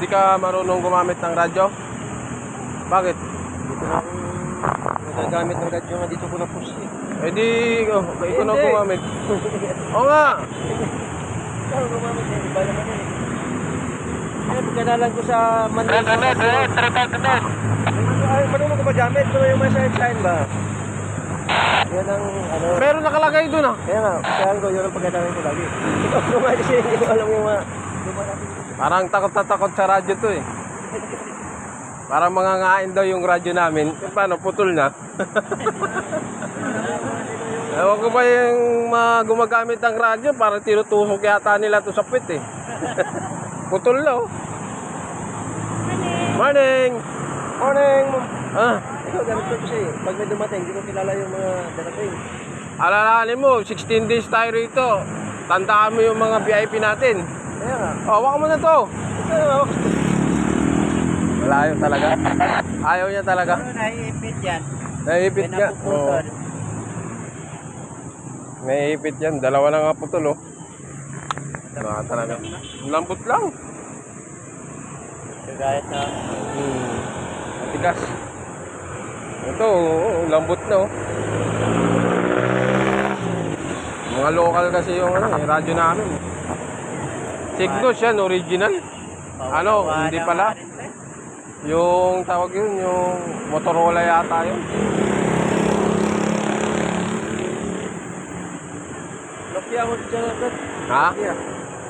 ka marunong gumamit ng radyo? Bakit? Dito na ako nagagamit ng radyo nga dito ko na push eh. Eh di, ikaw na Hindi. gumamit. Oo nga. Ikaw gumamit eh, iba naman eh. Eh, pagkanalan ko sa Manila. Ay, marunong ko ba gamit? Ito yung may sign ba? Yan ang ano. Pero nakalagay doon ah. Kaya nga, kaya ko yun ang pagkanalan ko lagi. Ikaw nga kasi hindi ko alam yung mga Parang takot na takot sa radyo to eh. Parang mangangain daw yung radyo namin. Eh, paano? Putol na. Ewan ko ba yung mga gumagamit ng radyo, parang tinutusok yata nila to sa puwit eh. Putol na oh. Morning! morning! Ah, Ikaw gamit ko kasi pag may dumating, hindi ko kilala yung mga darating. alalahanin mo, 16 days tayo rito. Tandaan mo yung mga VIP natin. Kaya nga. Oh, waka mo na to. Ito, Wala ayaw talaga. Ayaw niya talaga. naiipit yan. Naiipit nga. Oo. Naiipit yan. Dalawa na nga putol oh. Wala talaga. Lambot lang. Kagaya sa... Matigas. Ito, lambot na oh. Mga local kasi yung radyo namin. Signos yan, original. Ano, hindi pala. Yung tawag yun, yung Motorola yata yun. Nokia mo dyan agad. Ha?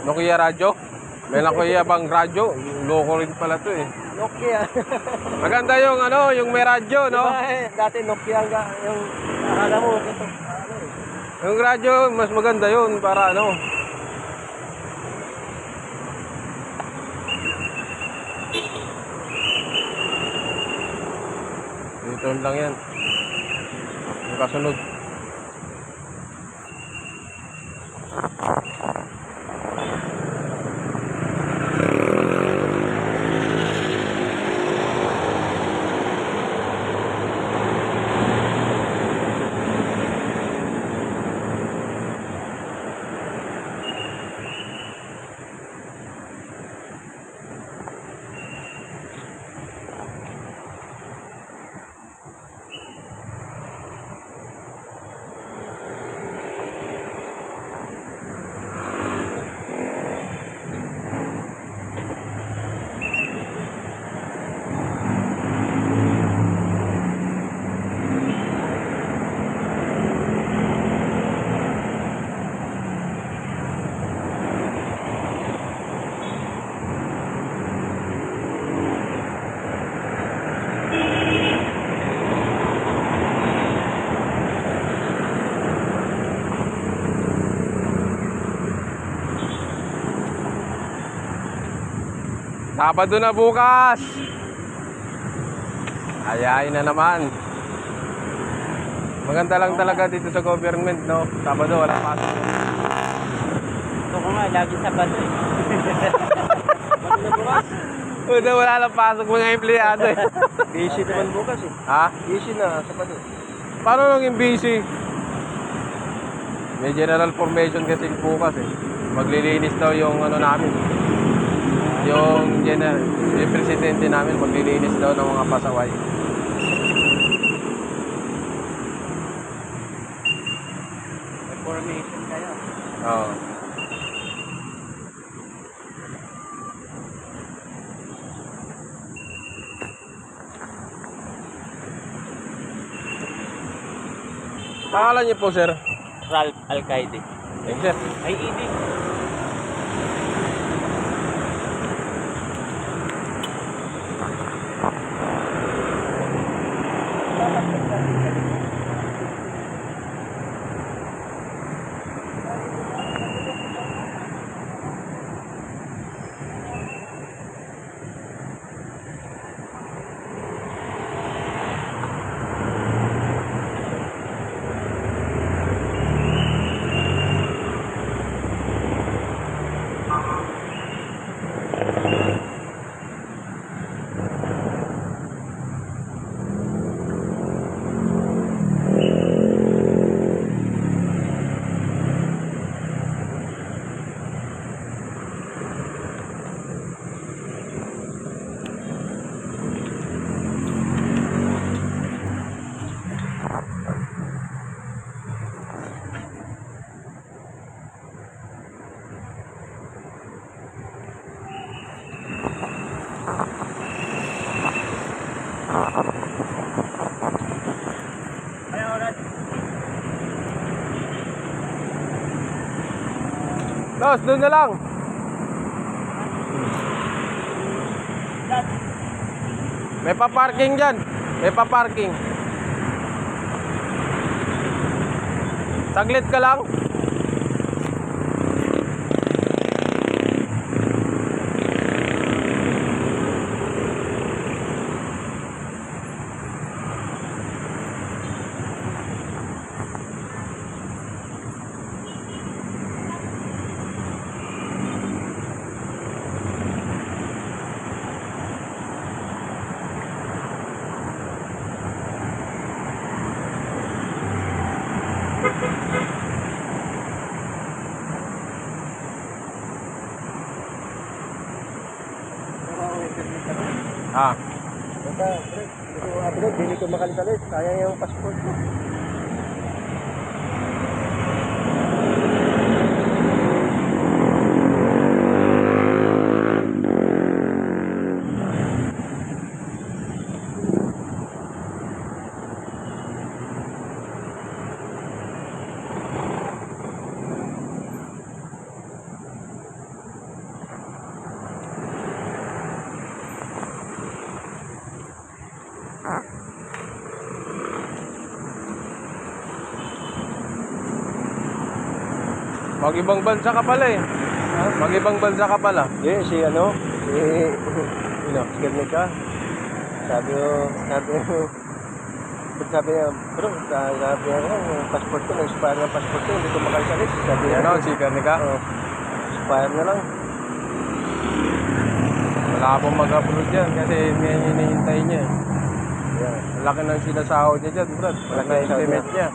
Nokia radyo? May Nokia bang radyo? Loko rin pala to eh. Nokia. Maganda yung yung may radyo, no? Diba eh, dati Nokia nga, yung akala mo, ito, Yung radyo, mas maganda yun para Dito lang yan. Yung kasunod. Sabado na bukas. Ayain na naman. Maganda lang talaga dito sa government, no? Sabado wala pasok. Ito ko nga, lagi Sabado eh. Bago na bukas. Wala lang pasok mga empleyado eh. Busy naman bukas eh. Ha? Busy na, Sabado. Paano nang yung busy? May general formation kasi bukas eh. Maglilinis daw yung namin. Yung presidente namin maglilinis daw ng mga pasaway. May formation kayo. Oo. Pangalan niyo po, sir? Ralph Alcaide. Thanks, sir. IED. Boss, doon na lang. May pa-parking dyan. May pa-parking. Saglit ka lang. Ah, Basta, pre, hindi ko upload, hindi ko makalisalis. Sayang yung passport ko. mag-ibang bansa ka pala eh. Mag-ibang bansa ka pala. Si si Garnica. Sabi niya, bro, sabi niya, yung passport ko, na-expire ng passport ko, hindi ko makalisalis. Sabi niya, Ano, si Garnica? expire na lang. Wala akong mag-upload dyan kasi yun nga yung hinihintay niya. Yeah. Malaki ng sinasahod niya dyan, Brad. Malaki na estimate niya.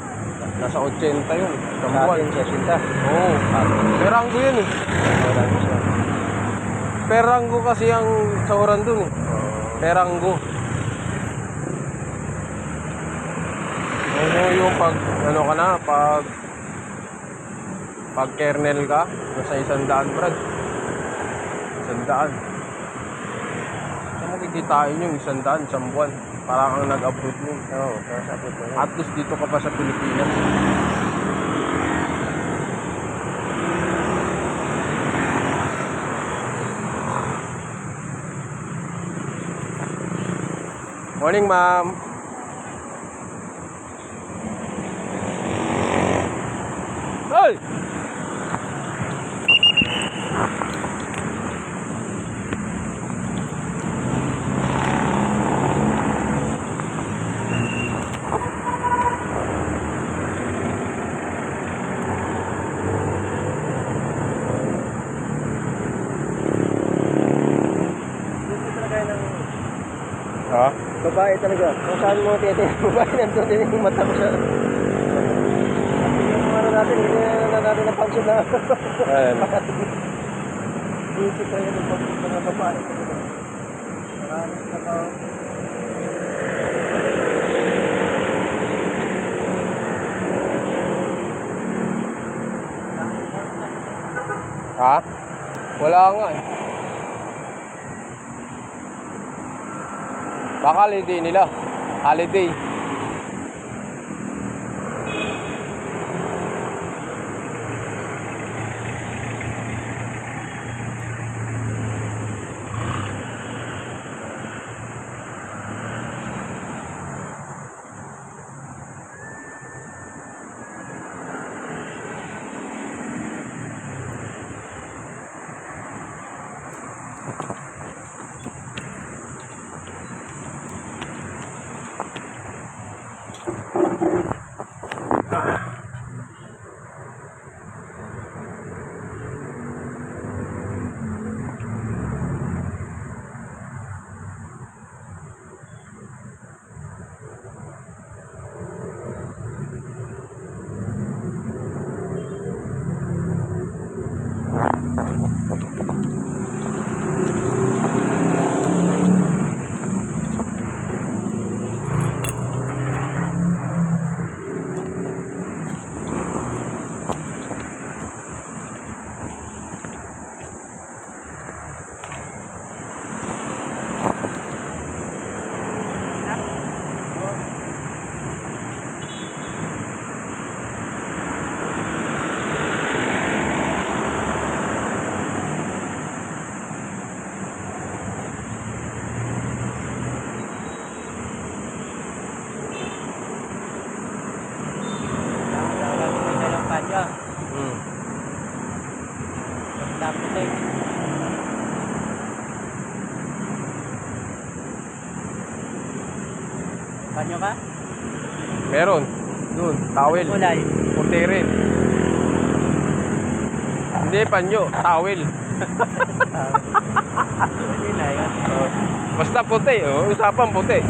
Nasa 80 yun. Isang buwan. Sa Sinta. Oo. Peranggo yun eh. Marami siya. Peranggo kasi ang sauran dun eh. Peranggo. Oo, yung pag, ano ka na, pag kernel ka, nasa 100, Brad. 100. Saan mo kikitain yung 100, isang buwan? Parang ang nag-upload mo. Oo, sabi ko. At least dito ka pa sa Pilipinas. Morning, ma'am. Hey! Ha? Babae talaga. Kung saan mo tiyatin, babae nandun din yung mata ko siya. Yung ano natin, hindi na natin na-function na. Ayan. Busy tayo ng mga babae. Maraming na tao. Ha? Wala nga eh. Baka holiday nila. Holiday. Panyo ka? Meron. Doon, towel. Kulay. Puti rin. Hindi, panyo. Towel. Hindi na yun. Basta puti. Oh. Usapan puti.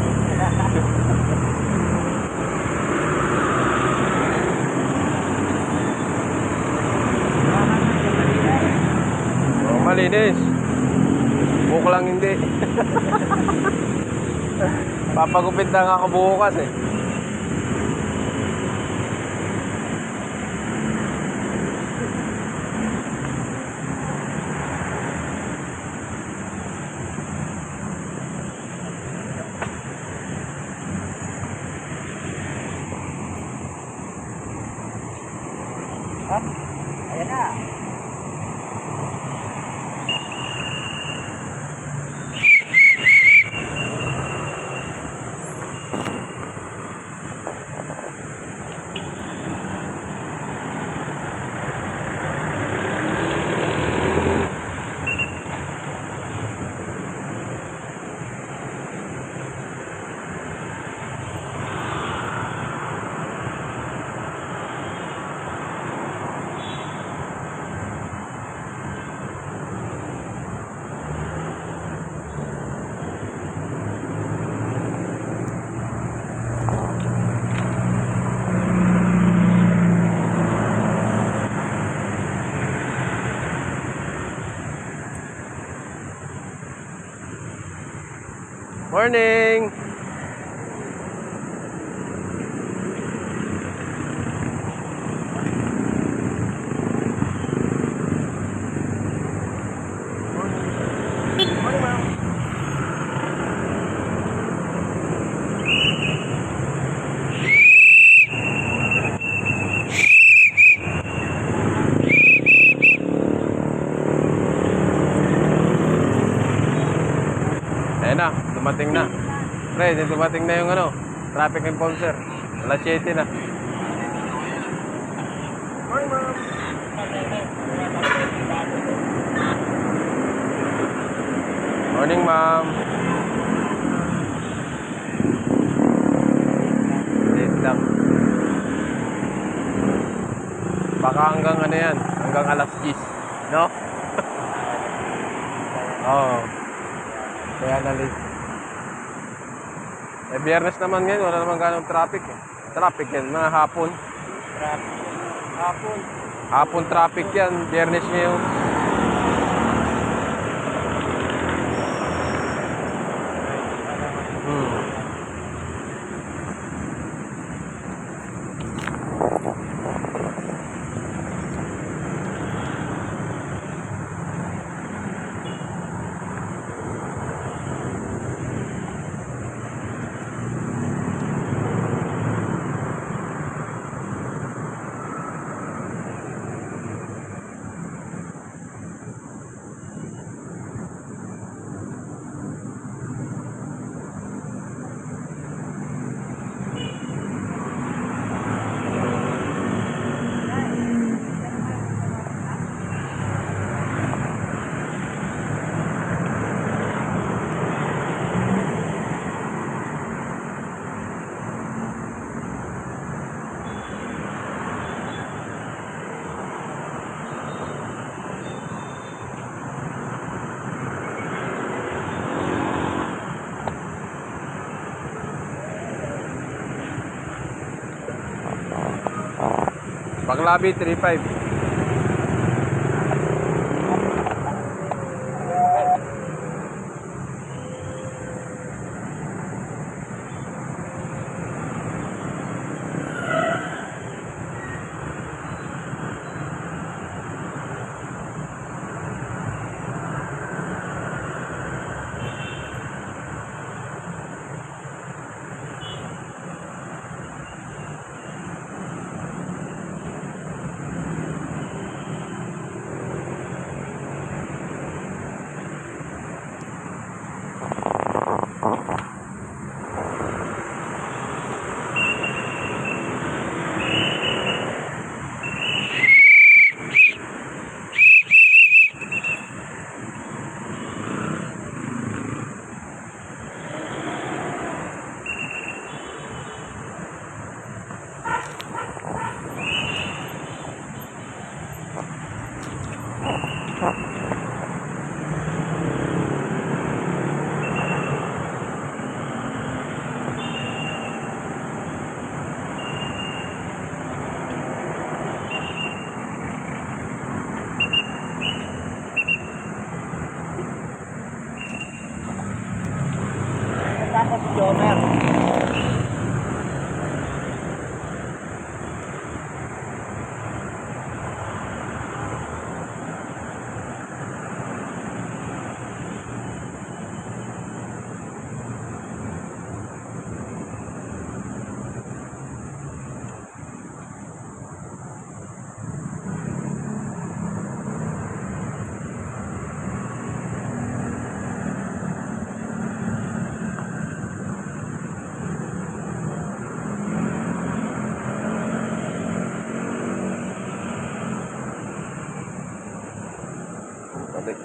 Oh, malinis. Buko lang hindi. Papagupit na nga ako bukas eh. Ha? Ayan na. Morning! Ayan na, dumating na. Pre, dumating na yung ano, traffic enforcer. Alas 7 na. Morning, ma'am. Morning, ma'am. Late lang. Baka hanggang ano yan, hanggang alas 10. No? Oo. Kaya na late. Eh, biyernes naman ngayon, wala naman ganong traffic eh. Traffic yan, mga hapon. Traffic. Hapon. Hapon traffic yan, biyernes ngayon. Hmm. Paglabi 3.5. Saka si Jomer. Balik.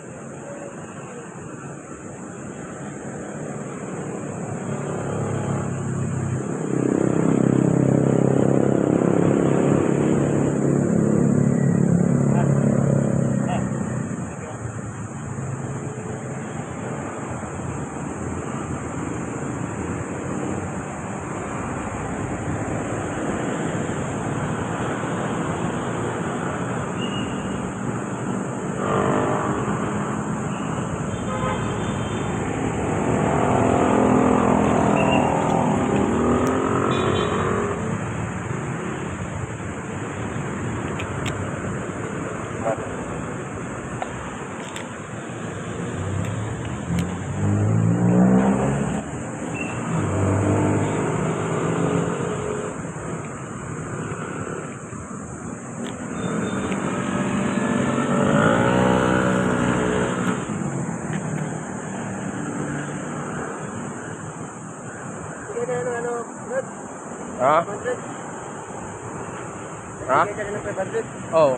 Ha? Ha? Oh.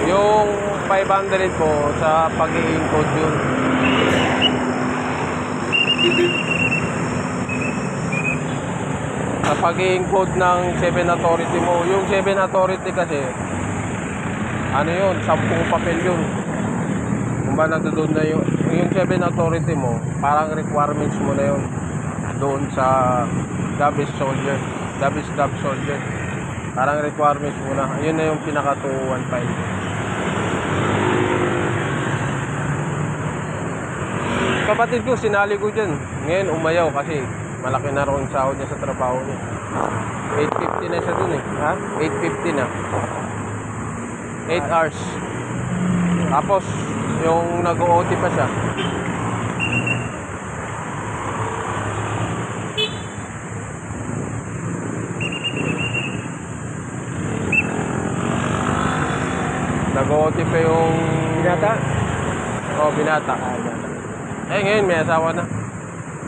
Yung 500 po sa pag-i-encode yun. Sa pag-i-encode ng 7 authority mo. Yung 7 authority kasi, ano yun, 10 papel yun. Kung ba nandoon na yung 7 authority mo, parang requirements mo na yun. Doon sa Davis Soldier. Davis Dab Soldier. Parang requirements mo na. Yun na yung pinaka 215. Kapatid ko, sinali ko dyan. Ngayon, umayaw kasi malaki na rin sahod niya sa trabaho niya. 850 na siya dun eh. Ha? 850 na. 8 hours. Tapos, yung nag-OT pa siya. Nag-OT pa yung... Binata? Oh, binata. Eh, ngayon may asawa na.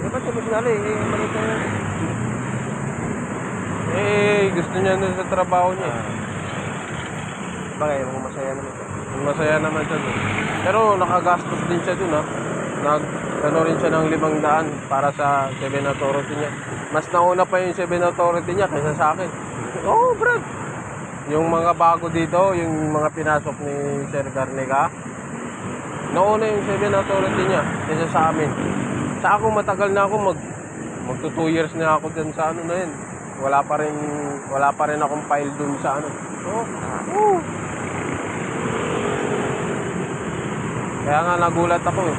Dapat sa sinali, maliit na yun. Gusto niya na sa trabaho niya. Bagay, masaya naman siya. Masaya naman siya dun. Pero nakagastos din siya dun ha. nag ano rin siya ng 500 para sa 7 authority niya. Mas nauna pa yung 7 authority niya kaysa sa akin. Oo, Brad. Yung mga bago dito, yung mga pinasok ni Sir Garnica, nauna yung 7 authority niya kaysa sa amin. Sa ako, matagal na ako magto 2 years na ako dyan sa ano na yun. Wala pa rin akong file dun sa ano. Oo. Kaya nga nagulat ako eh.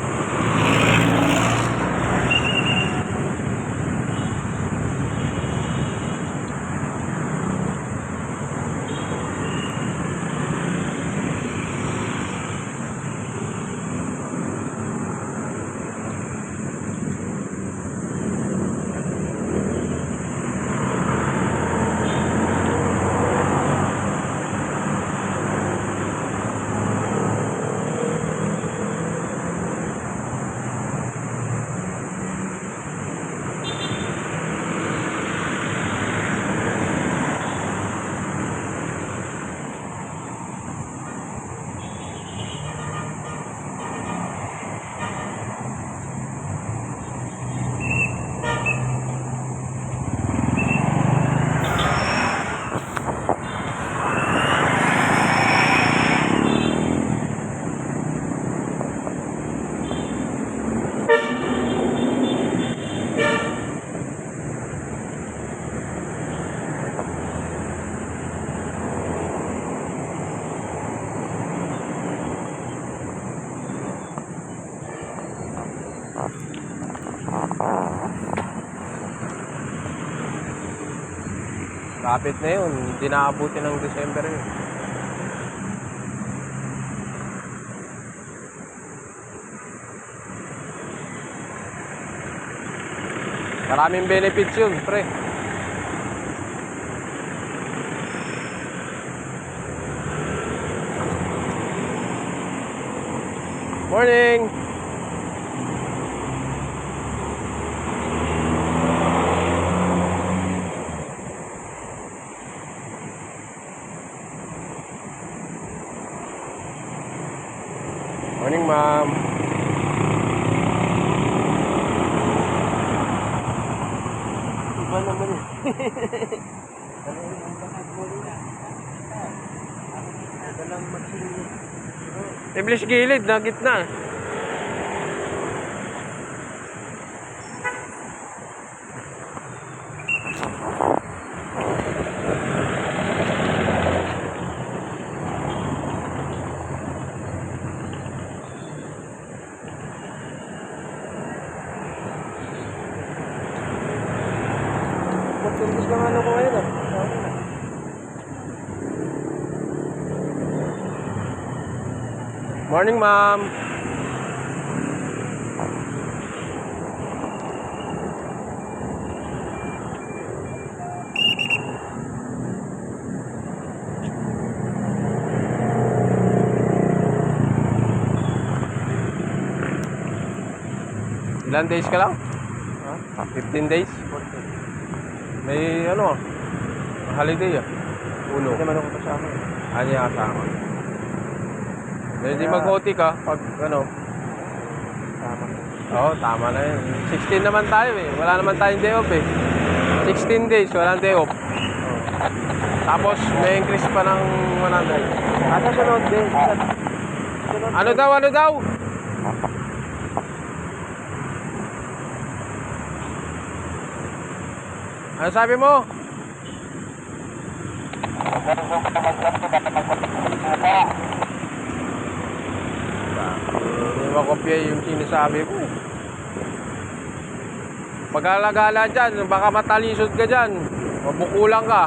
Kapit na yun, hindi naabuti ng December yun. Maraming benefits yun, pre. Morning! Morning, ma'am. Iba naman eh. Ito lang mag-iinit. Iblis gilid, na gitna. Mag-service lang ano ko ngayon ah. Morning, ma'am. Ilan days ka lang? Ha? 15 days? May ano, holiday ah. Uno. Hindi naman ako kasama eh. Ano yung kasama? Hindi Kaya- mag-OT ka pag ano. Tama. Oo, tama na yun. 16 naman tayo eh. Wala naman tayong day off eh. 16 days, walang day off. Oh. Tapos may increase pa ng 100. Ano sunod din? Sunod Ano daw, ano daw? Ano sabi mo? Hindi makopya yung sinasabi ko. Pag-alagala dyan, baka matalisod ka dyan. Mabukulang ka.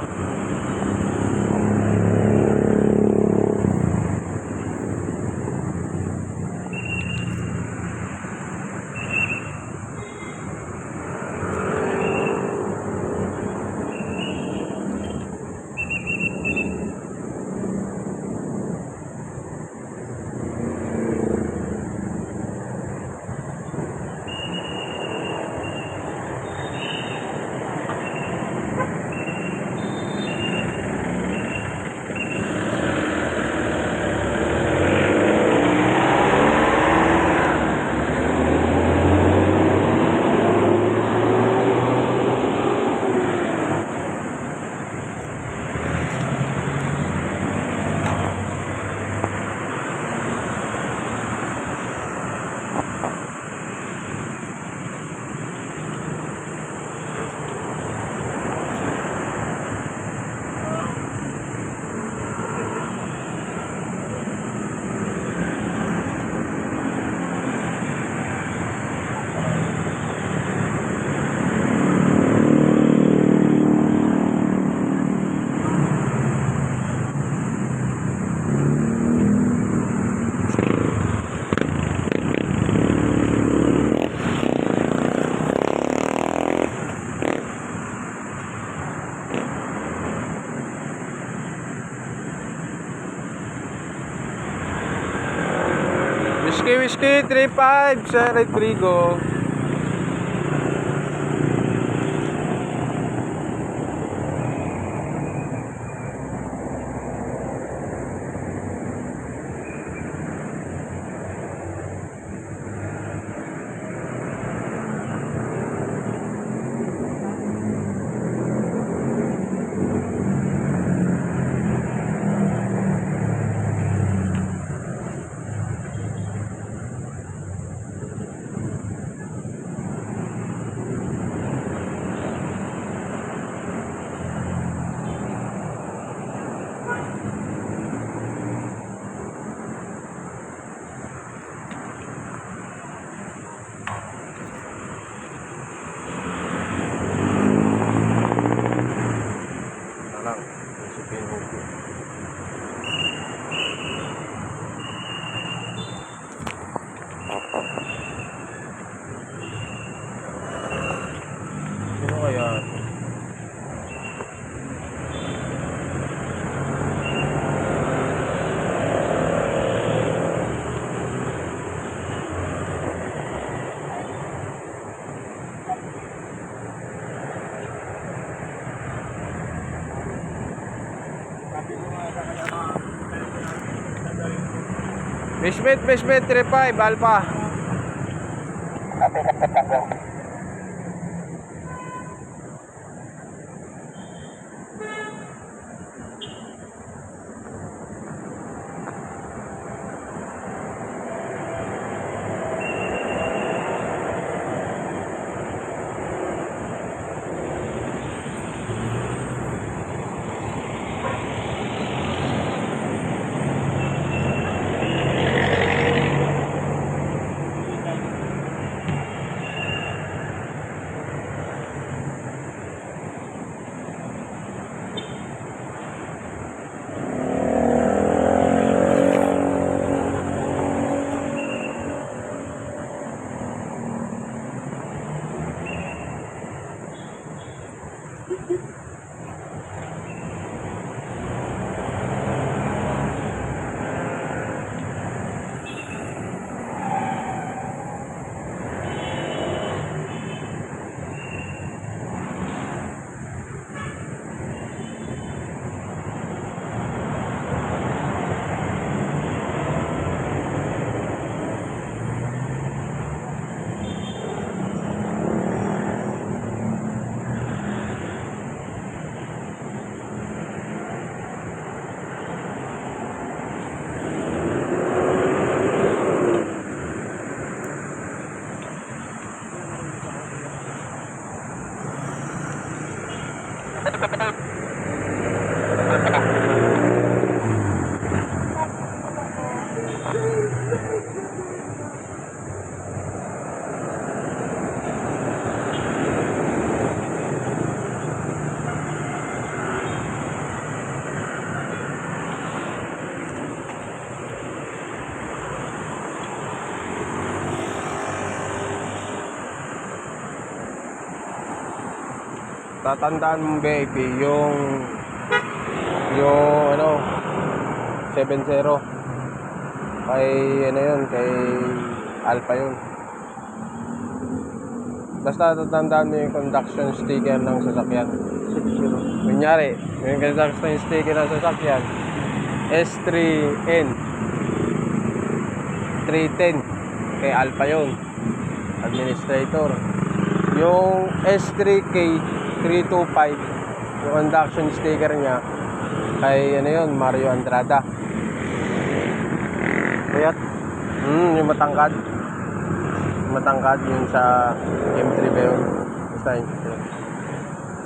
ST35, Sir Rodrigo. Lang, isipin mo. Sino kaya? Fishmate 35 Alpha. Tatandaan mo baby yung ano 70 kay ano yun, kay Alpha yun. Basta tatandaan mo yung conduction sticker ng sasakyan. Kunyari yung conduction sticker ng sasakyan S3N 310 kay Alpha yun, administrator. Yung S3K 325 yung conduction sticker niya kay ano yun, Mario Andrada. Kaya yung matangkad yun sa M3 ba yun? Basta yun.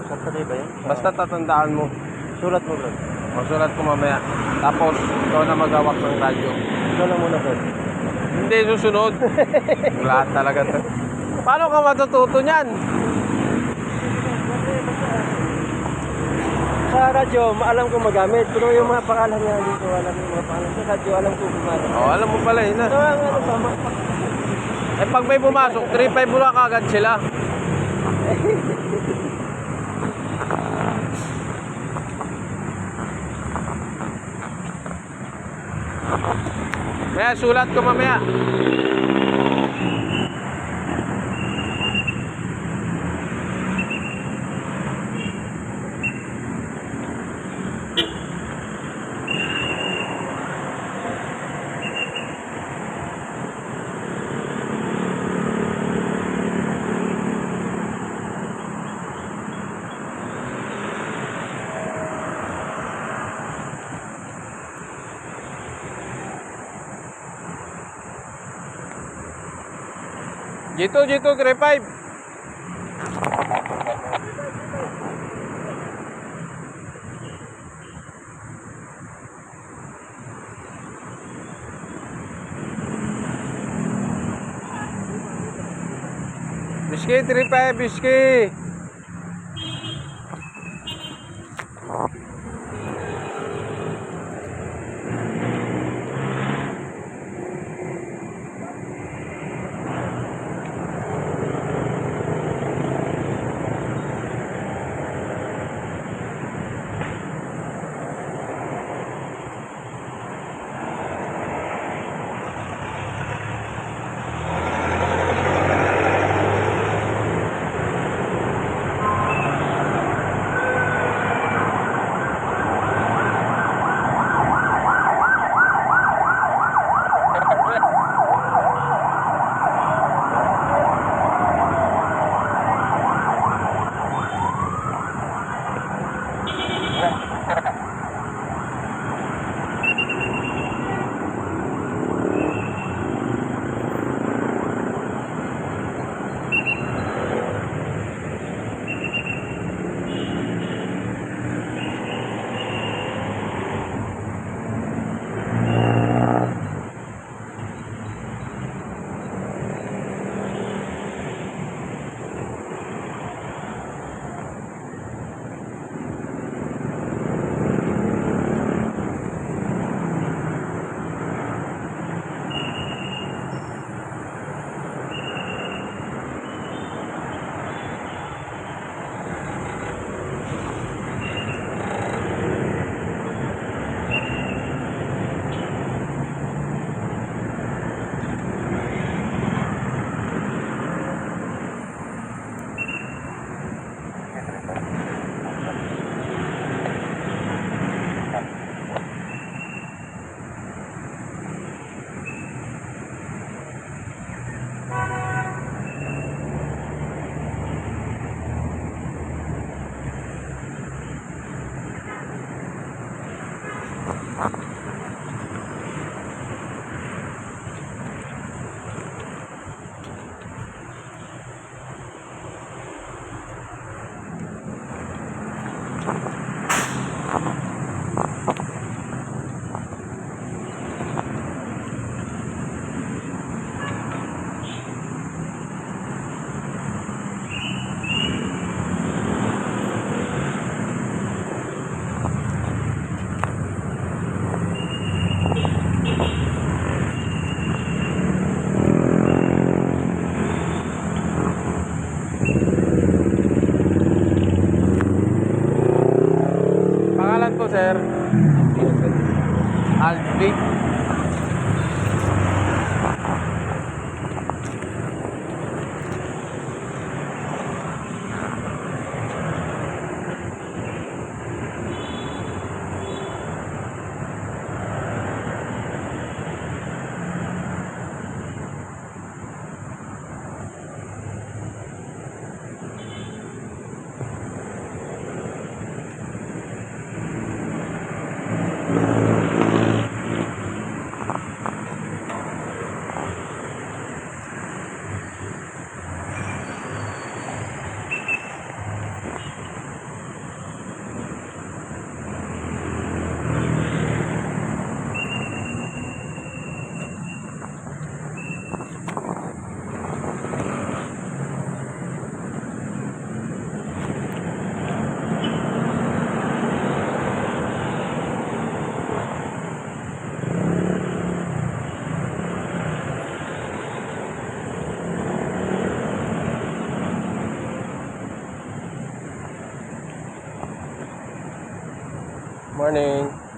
Saturday ba yun? Basta tatandaan mo. Sulat mo bro. Magsulat ko mamaya. Tapos ikaw na magawak ng radyo. Ikaw lang muna bro. Hindi susunod. Lahat talaga to. Paano ka matututo niyan? Sa radyo, alam ko magamit. Pero yung mga pangalan niya dito, alam yung mga pangalan. Sa radyo, alam ko gumagamit. Oh, alam mo pala yun. So, ang ano pa, Eh pag may pumasok, 3.5 muna kagad sila. Kaya sulat ko mamaya. G2, 35. Biski, 35, biski. Pangalan po, sir? Albi. Morning.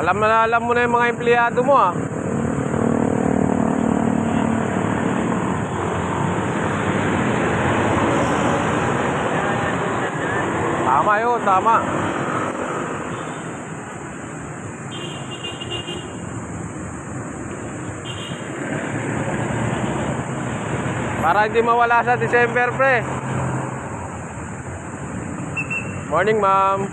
Alam mo na yung mga empleyado mo ah. Tama yun, tama. Para hindi mawala sa December, pre. Morning, ma'am.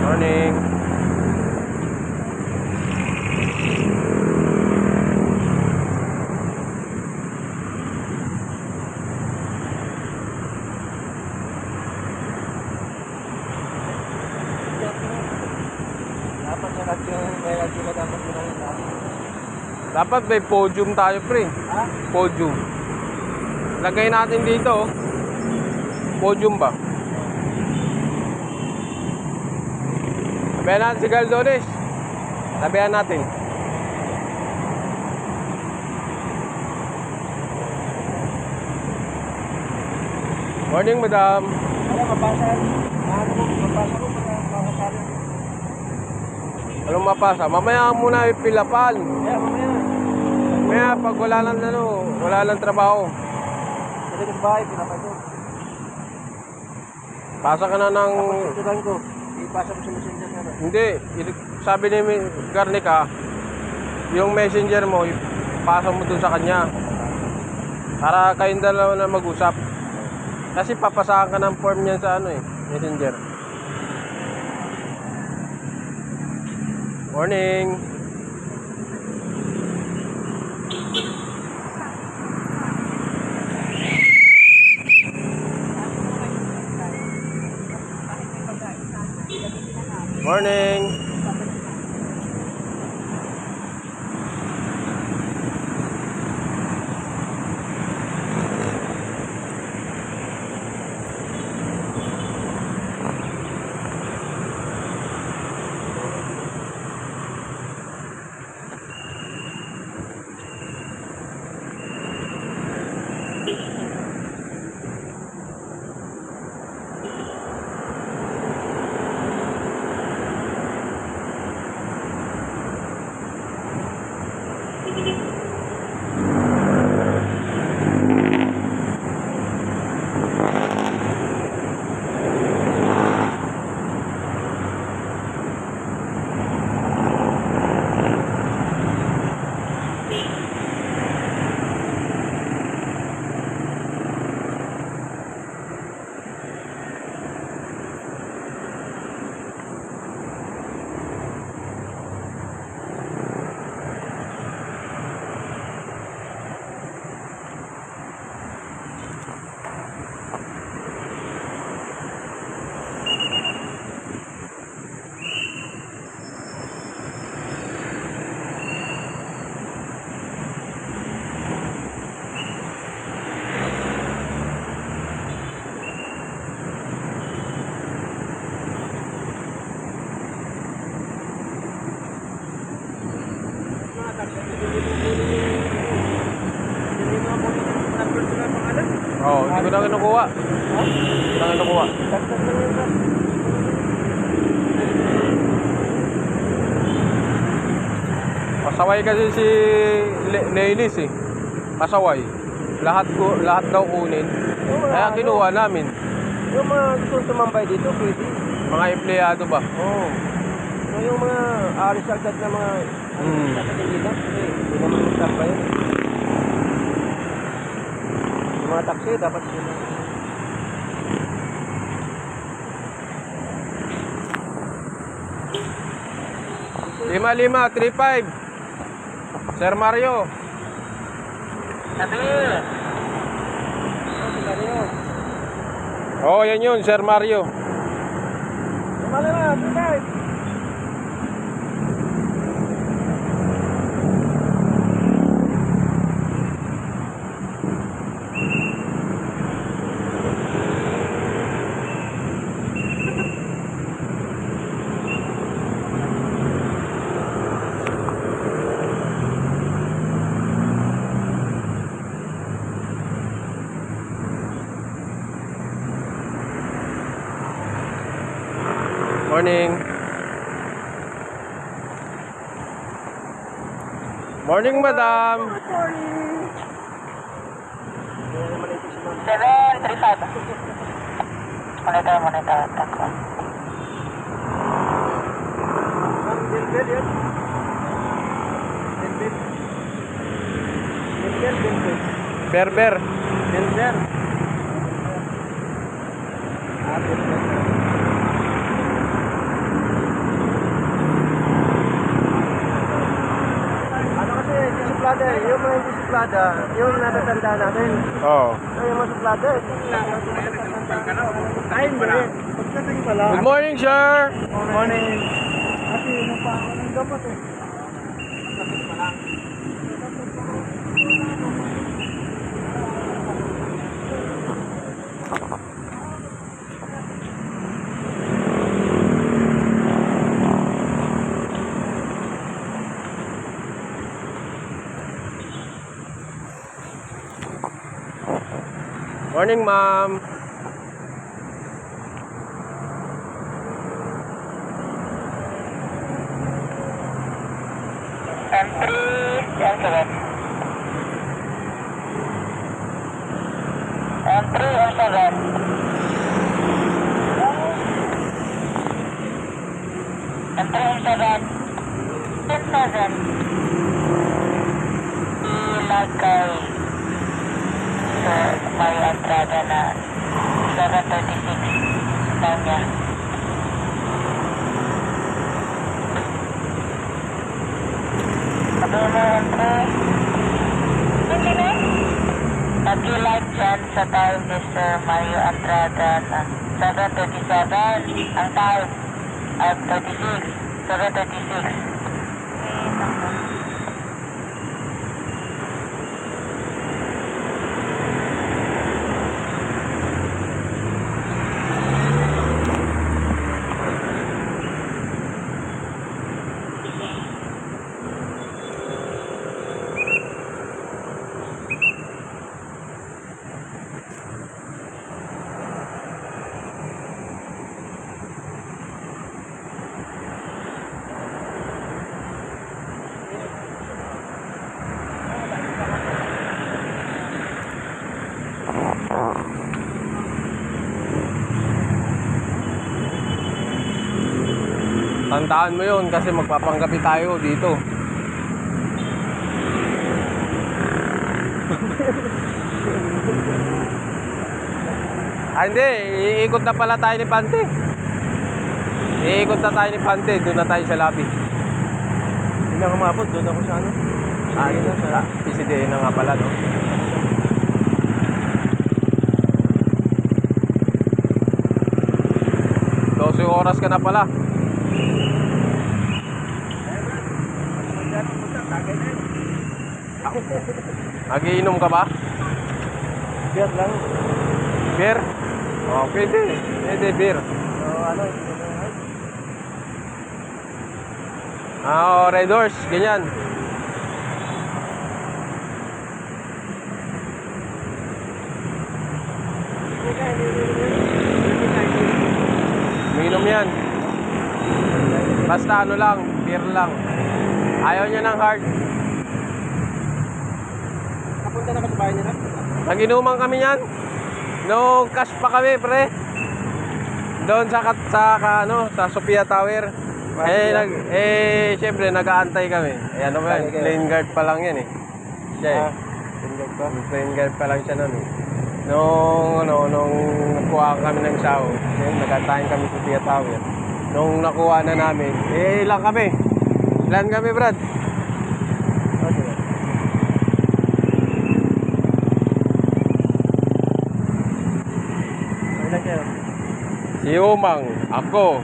Morning. Dapat sa radyo, may radyo ka dapat pinangin natin. Dapat may podium tayo, pre. Ha? Podium. Lagay natin dito, oh. Podium ba? Sabihan natin si Galdones. Sabihan natin. Morning, madam. Ano, mapasa? Ano mo, mapasa mo para makasali? Anong mapasa? Mamaya muna ipilapan. Kaya, mamaya. Mamaya, pag wala lang trabaho. Pwede ko sa bahay, pinapay ko. Pasa ka na ng... Tapos tutulan ko. Ipasa mo sa messenger na ba? Hindi, sabi ni Garnica, yung messenger mo, ipasa mo dun sa kanya. Para kayong dalawa na mag-usap. Kasi papasahan ka ng form niyan sa messenger. Morning. Morning. Oo, hindi ko na kinukuha. Hindi ko na kinukuha. Dagdag lang yun, sir. Pasaway kasi si Lenis eh. Pasaway. Lahat daw kunin. Kaya kinuha namin. Yung mga gusto tumambay dito, pwede. Mga empleyado ba? Oo. Yung mga alis agad na mga nakatingilan, kasi hindi naman yung tambay yun. Yung mga taxi, dapat sila. 5535. Sir Mario. Oh, yan yun, Sir Mario. Mali na, tunay. Morning. Morning, madam. Good morning. 735. Monitor. Tako. Bilbil yan. Bilbil. Berber. Bilbil. Bilbil. Ano kasi, disiplada eh. Yung mga hindi suplada, yung natatanda natin. Oh. Yung mga suplada, ay, hindi. Pagdating pala. Good morning, sir. Good morning. Ate, ano pa ako ng dapat eh. Morning, ma'am. M3, M7. M3, M7. M3, M7. M7. Ilagay sa may entrada na 736 daw niya. Sabi mo, M3. Hindi na? Nag-light dyan sa time ni Sir Mario Andrada na 7:37 ang time at 36, 7:36. Tandaan mo yun kasi magpapanggapi tayo dito. Hindi, iikot na pala tayo ni Pante. Iikot na tayo ni Pante, doon na tayo sa lobby. Hindi na kumabot, doon ako sa ano. PCDA na nga pala, no? Oras ka na pala. Nagiinom ka ba? Beer lang. Beer? Oh, pwede. Pwede beer. Ano, Red Horse, ganyan. Minum yan. Basta ano lang, beer lang. Ayaw niya ng hard. Napunta na ba sa bahay nila? Nag-inuman kami yan. Nung cash pa kami, pre. Doon sa Sophia Tower. Syempre nag-aantay kami. Ano ba yan? Plain guard pa lang yan eh. Siya eh. Plain guard pa lang siya nun eh. Nung nakuha kami ng sao, nag-aantayin kami sa Sophia Tower. Nung nakuha na namin, ilan kami? Ilan kami, Brad? Si Umang, ako,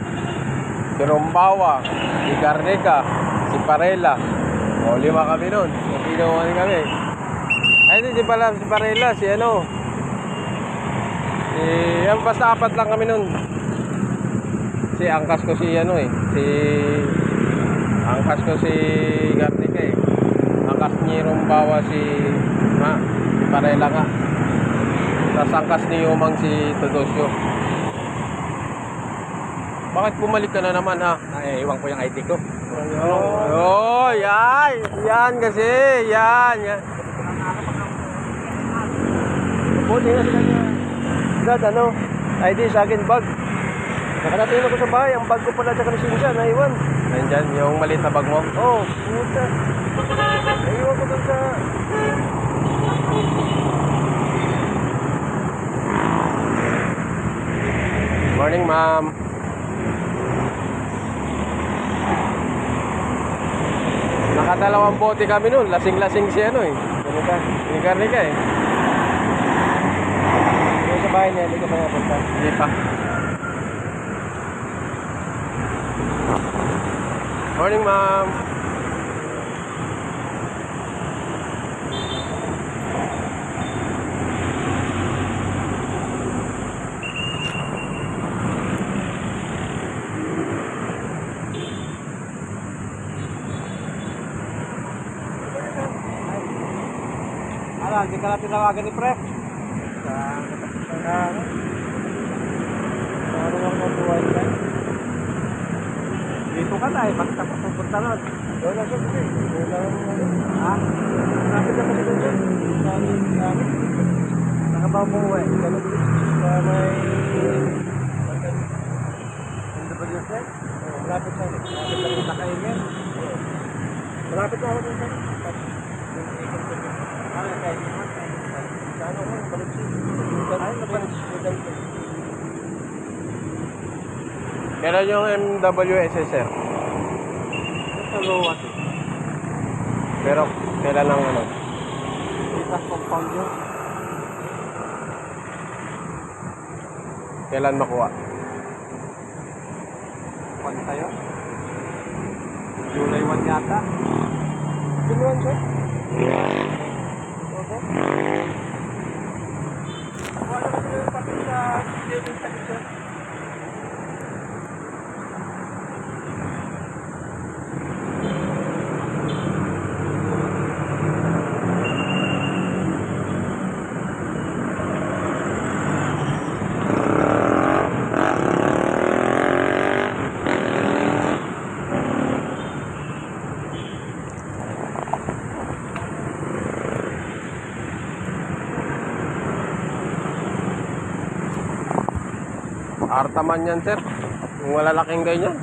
si Rombawa, si Garnica, si Parela. O, 5 kami nun. Napinuhan kami. Ay, hindi pala si Parela, si ano. Basta 4 lang kami nun. Angkas ko si Garnica eh. Angkas ni Rombawa si Parela nga. Tapos angkas ni Umang si Todosyo. Bakit bumalik ka na naman ha? Iwan ko yung ID ko. Oh, yan. Yan kasi. Yan. Buti na sila niya. Dad, ID sa akin, bag. Nakarating ako sa bahay, ang bag ko pala sa lisensya, naiwan. Nandyan, yung maliit na bag mo. Oo, puta. Naiwan ko dun sa... Morning, ma'am. Nakadalawang bote kami nun. Lasing-lasing si ni Garnica eh. Yung sa bahay niya, hindi ko pa napunta. Hindi pa. Morning, ma'am. Hindi ka lang tinawagan ni Pre. Ano lang mabuhay ka? Dito ka na eh, basta papunta nun. Doon na siya kasi. Ha? Kapit na kasi doon siya. Nakabaw mo eh. Ganun dito sa may... NWS? Malapit siya. Malapit na rin nakaingin. Malapit na ako doon siya. Kailan yung MWSS, sir? Sa Lowat eh. Pero kailan ang Isa compound yun. kailan makuha? Kwan tayo? July 1 yata. July 1 siya? Okay. Wala kasi yung papel sa living sa kitchen. Artaman yan, sir. Yung malalaking ganyan.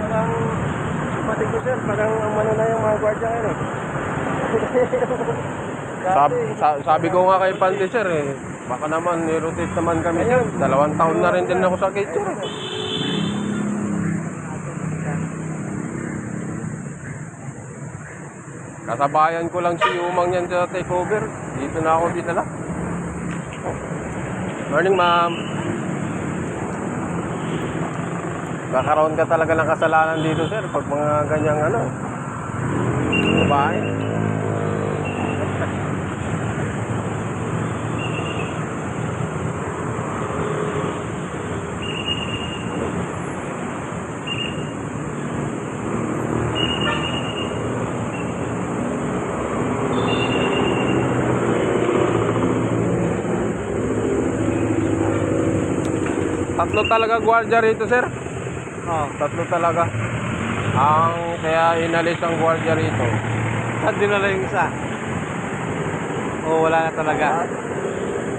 Parang kapatid ko sir, parang ang mano na yung mga gwardiya ngayon eh. Sabi ko nga kay Pante, sir eh. Baka naman, nirotate naman kami, sir. 2 taon na rin din ako sa kitchen. Kasabayan ko lang si Umang yan sa takeover. Dito na ako dinala. Morning, ma'am. Kakaroon ka talaga ng kasalanan dito, sir. Pag mga ganyang babae. Tatlo talaga gwardiya rito, sir. Oo. Tatlo talaga. Ang kaya inalis ang gwardiya rito. Saan dinala yung isa? O wala na talaga?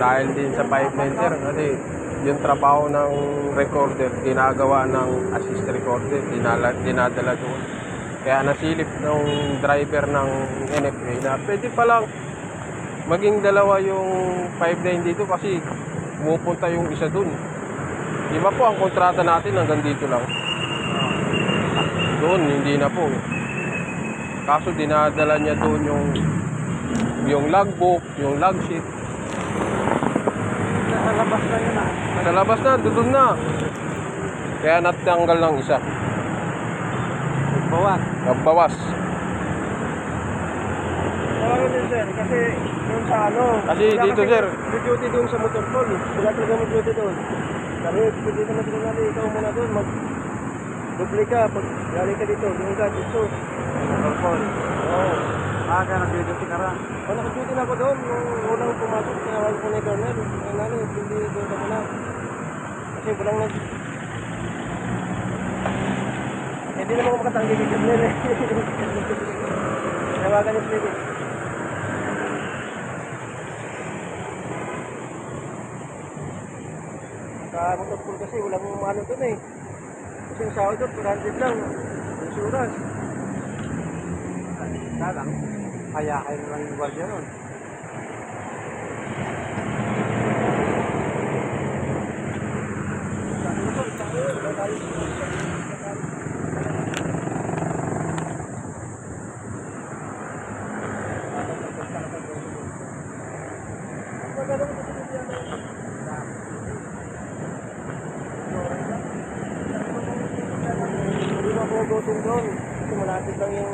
Dahil din sa pipeline, sir. Kasi yung trabaho ng recorder, ginagawa ng assist recorder, dinadala doon. Kaya nasilip ng driver ng NFA na pwede palang maging dalawa yung pipeline dito kasi pumupunta yung isa dun. Di ba po ang kontrata natin hanggang dito lang? Doon, hindi na po. Kaso dinadala niya doon yung logbook, yung log sheet. Nasa labas na yun ah. Sa labas na, doon na. Kaya natanggal ng isa. Bawas. Nagbawas. Oo din sir, kasi yung sa ano. Kasi wala dito, kasi sir. Duty doon sa motor pool. Wala talaga mag-duty doon. Sabi, pwede naman sila natin, ikaw muna doon, mag-duble ka, pag galing ka dito, doon ka, dito. Motor pool. Oo. Kaya nag-duty ka na. O, naka-duty na ako doon, nung unang pumasok, tinawag ko na yung Colonel. Ay, nani, hindi doon ka muna. Kasi walang hindi naman ako makatanggi kay Colonel eh. Tawagan niya sila. Sa motor pool kasi walang ano doon eh. Kasi yung sahod doon, 400 lang. Insurance. Lang. Kaya kayo nalang yung guardia nun. Hindi mo ako gutom doon. Kasi malapit lang yung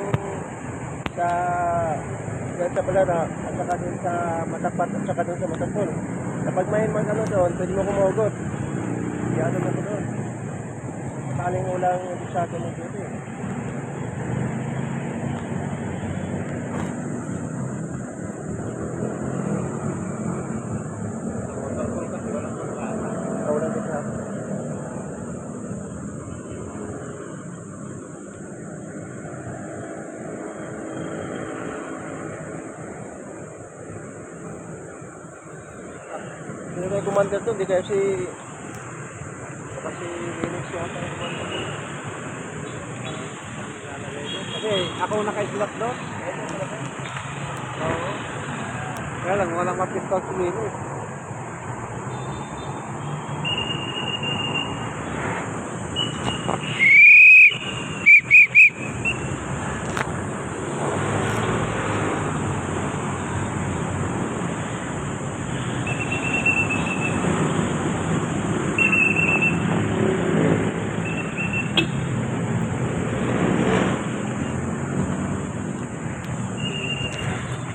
sa dyan sa Balana at saka dun sa Matapat at saka dun sa Matapol. Kapag may ano doon, pwede mo kumugot. Yan mo ko doon. Sakaling ulang bisado mo dito eh. Walang bisado. Hindi kayo commander doon, hindi kayo si Linux yata yung commander doon. Kasi ako naka-slot doon. Oo. Kaya lang, walang mapistol si Linux.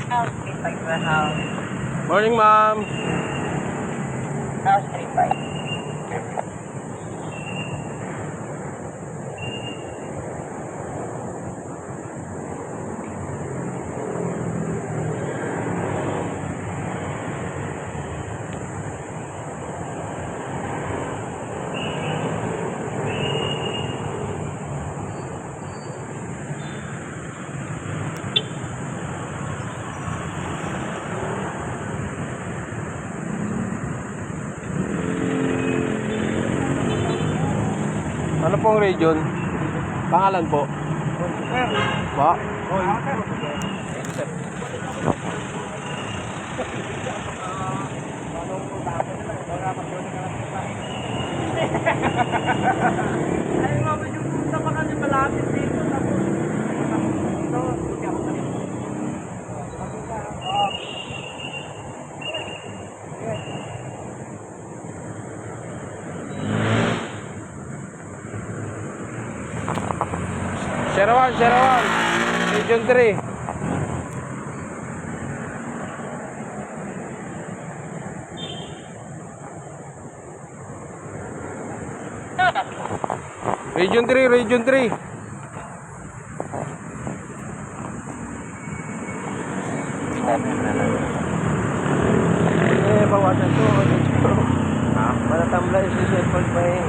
House 35 warehouse. Morning, ma'am. House 35. Ano pong region? Pangalan po? Ba? Ay, mama, yung punta pa kasi malapit dito. Tapos, dito, hindi ako kanina. Sherawan, Sherawan. Region 3. Region 3, Region 3. Eh, bawasan to. Ha? Matatamlay si Shepherd by may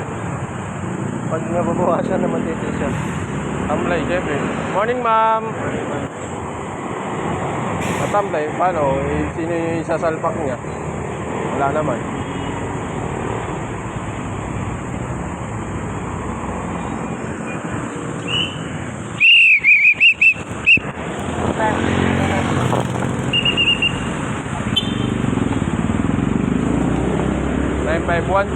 pag nababawasan naman dito siya. Tamlay, syempre. Morning, ma'am. Matamlay, paano? Sino yung isasalpak niya? Wala naman. Nine five one.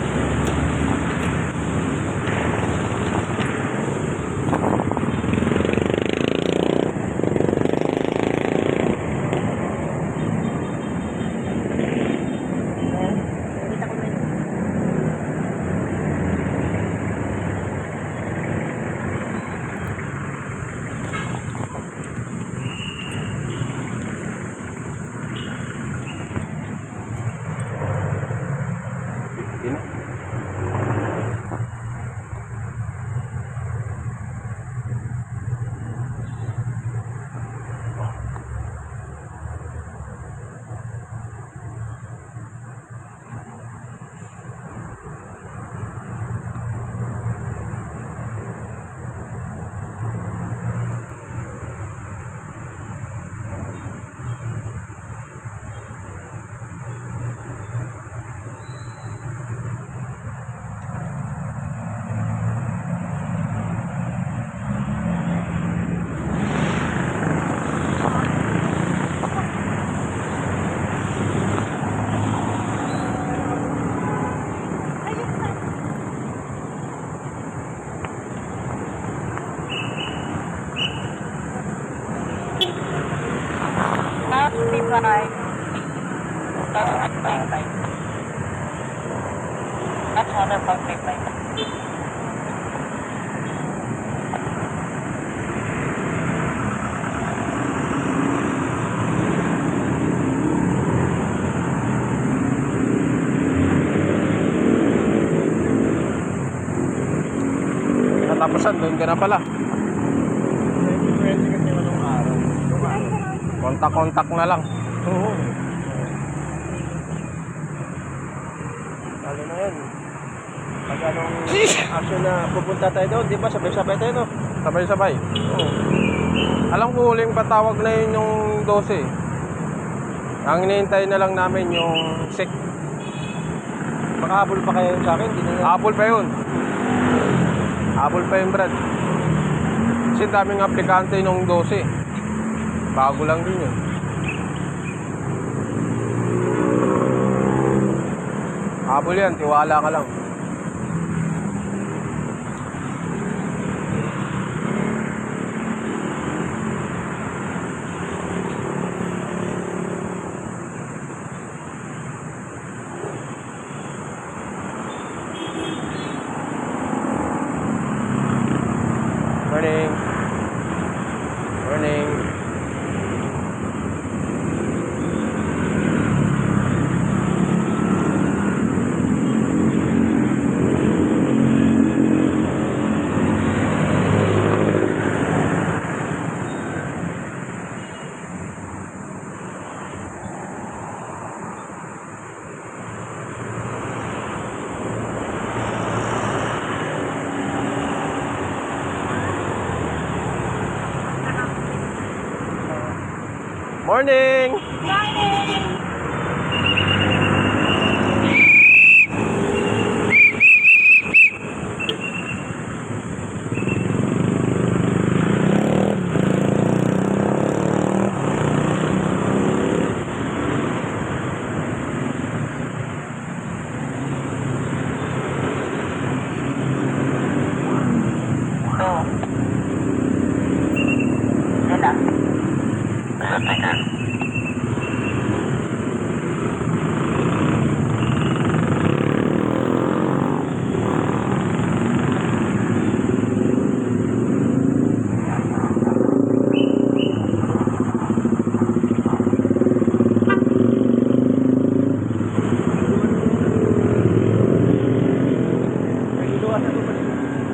That's 155. Katapusan, doon ka na pala. Pwede kasi anong araw. Kontak-kontak na lang. Oo. Lalo na yan. Pag anong action na pupunta tayo doon, di ba? Sabay-sabay tayo, no? Sabay-sabay. Oo. Alam ko huling patawag na yun yung 12. Ang hinihintay na lang namin yung SIC. Makahabol pa kayo sa akin, di na Habol pa yun. Habol pa yun, Brad. Kasi daming aplikante nung 12. Bago lang din yun. Habol yan, tiwala ka lang. Morning. Morning. Morning.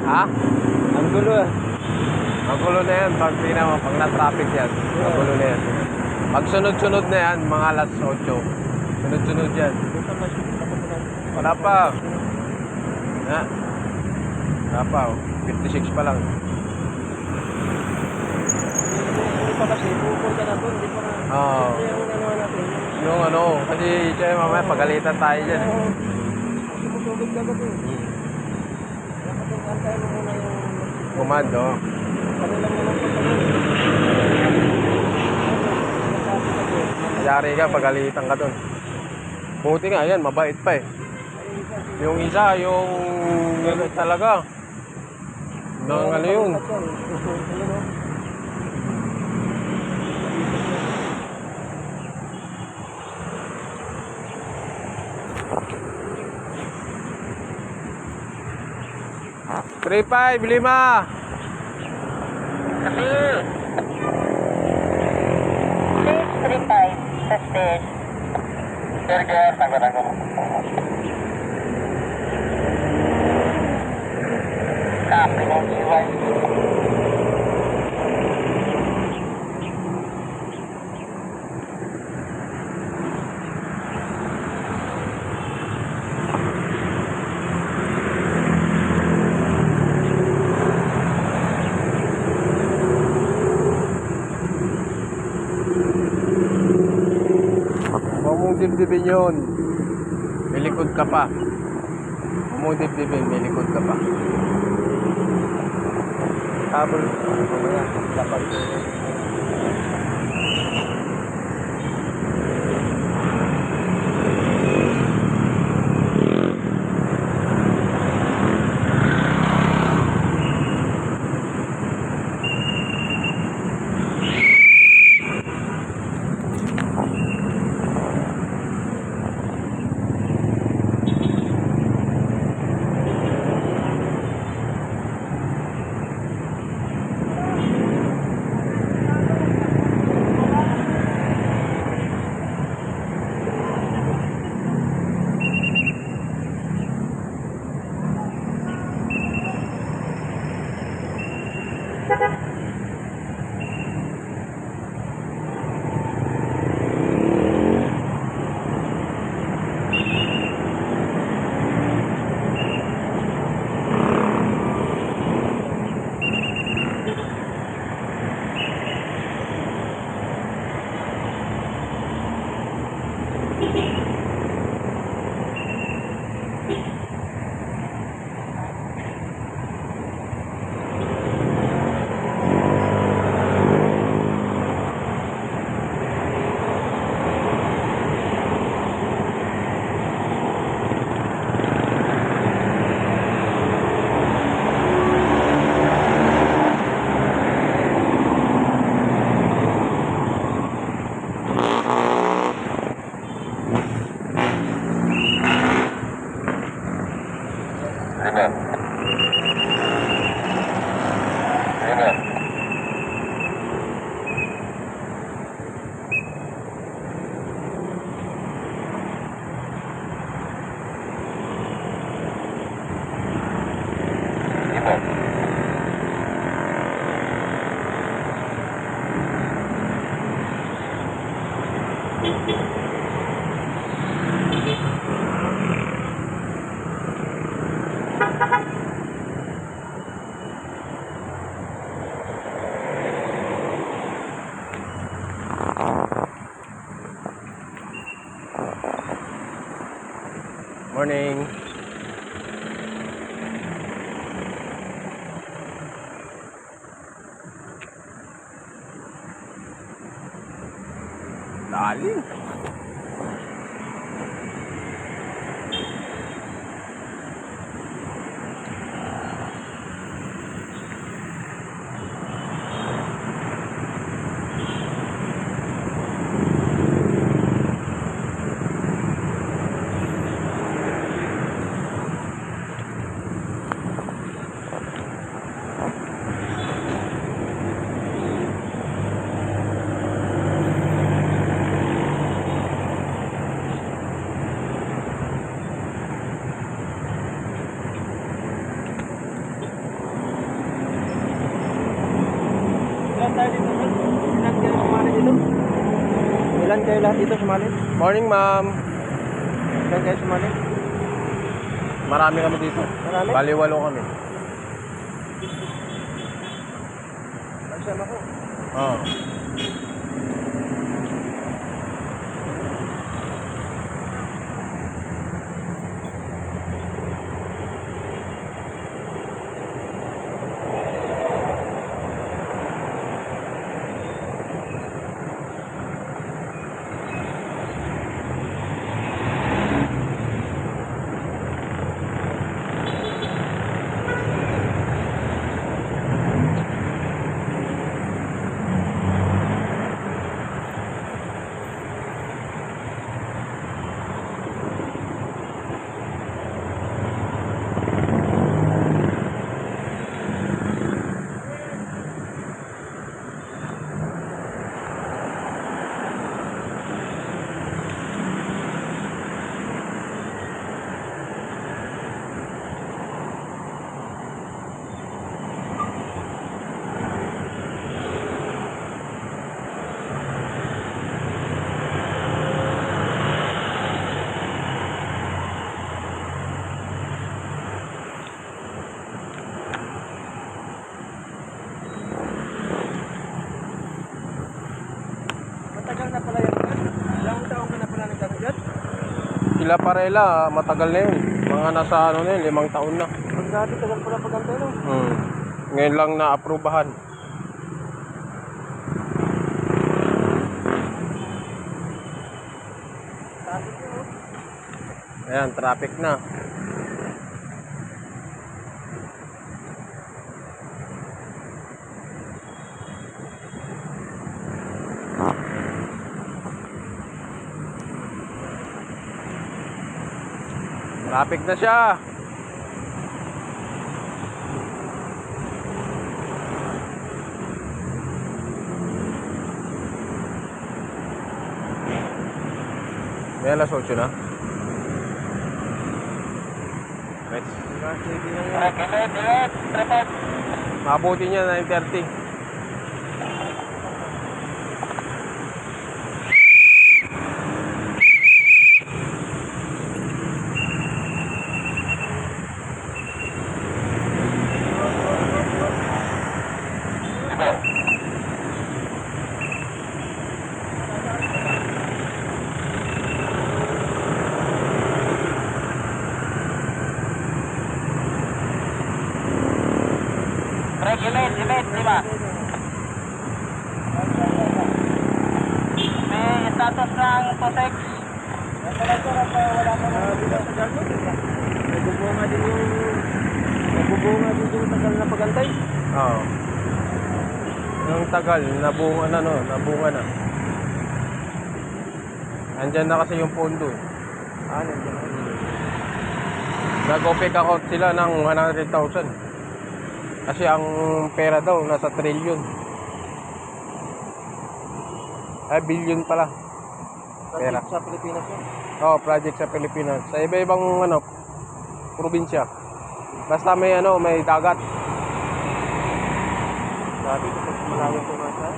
Ha? ang gulo ah. Magulo na yan pag pag na-traffic yan. Magulo na yan. Pag sunod-sunod na yan, mga alas 8. Sunod-sunod yan. Wala pa. Na. Wala pa, oh. 56 pa lang. Hindi pa kasi, bukol ka na doon, hindi pa na. Oo. Ito yung ano natin. Yung ano, kasi siya mamaya pagalitan tayo dyan. Eh. Sumusugod ka kasi. Dapat yung antay mo muna yung... Komando. Ano lang naman pa sa Yari ka, pagalitan ka doon. Buti nga, yan, mabait pa eh. Yung isa, yung talaga. Nang ano yun. Three five, 5. Kasi 635 sa stage. Sir, kaya tanggal ako. Copy ng iwan. Huwag mong dibdibin yun. May likod ka pa. Huwag mong dibdibin, may likod ka pa. Habol. Mamaya, dapat. Morning. Lalim. Ilan kayo lahat dito sumali? Morning, ma'am. Ilan kayo sumali? Marami kami dito. Marami? Bali 8 kami. Nagsama ko. Oo. Matagal na pala yan. Ilang taon ka na pala nagkakagad? Sila Parela, matagal na yun. Mga nasa ano na yun, 5 taon na. Pag dati, tagal pala pagkantay no? Ngayon lang na-aprubahan. Traffic yun, Ayan, traffic na. Traffic na siya. May alas 8 na. Nice. Mabuti niya 9:30. Regulate, 5. May status ng POSEX. wala pa na bilang tagal mo. Nagbubunga din yung tagal na pagantay. Oo. Yung tagal, nabunga na no, nabunga na. Andyan na kasi yung pondo. Nandiyan na. Nag-OPEC account sila ng 100,000. Kasi ang pera daw nasa trillion. Ay, billion pala. Pera. Sa Pilipinas yun. Project sa Pilipinas. Sa iba-ibang probinsya. Basta may may dagat. Sabi ko, pag malayo ko nga siya.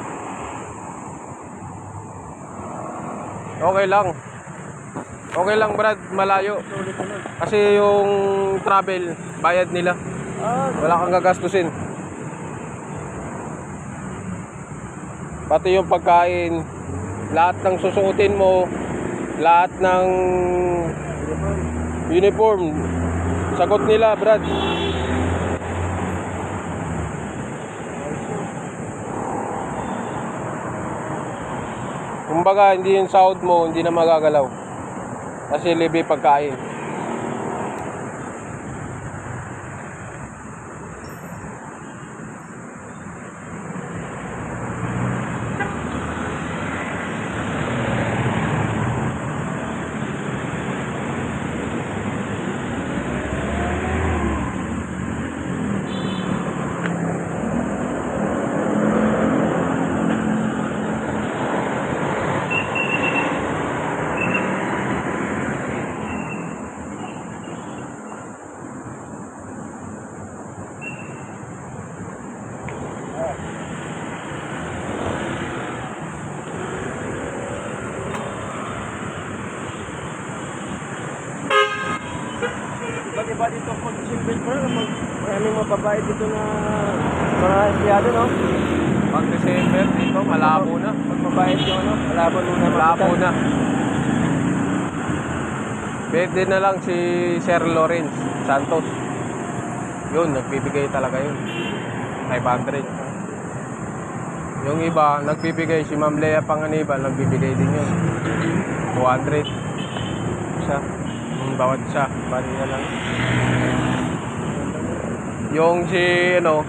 Okay lang. Okay lang, Brad, malayo. Sulit na nun. Kasi yung travel, bayad nila. Wala kang gagastusin. Pati yung pagkain, lahat ng susuotin mo, lahat ng uniform, sagot nila, Brad. Kumbaga, hindi yung sahod mo, hindi na magagalaw. Kasi libre pagkain. Maraming mababait dito na mga empleyado, no? Pag December dito, malabo na. Pag mabait yung ano, malabo muna Malabo na. Pwede na lang si Sir Lawrence Santos. Yun, nagbibigay talaga yun. 500. Yung iba, nagbibigay si Ma'am Lea Panganiban, nagbibigay din yun. 200. Siya. Bawat siya. Bali na lang. Yung si, ano,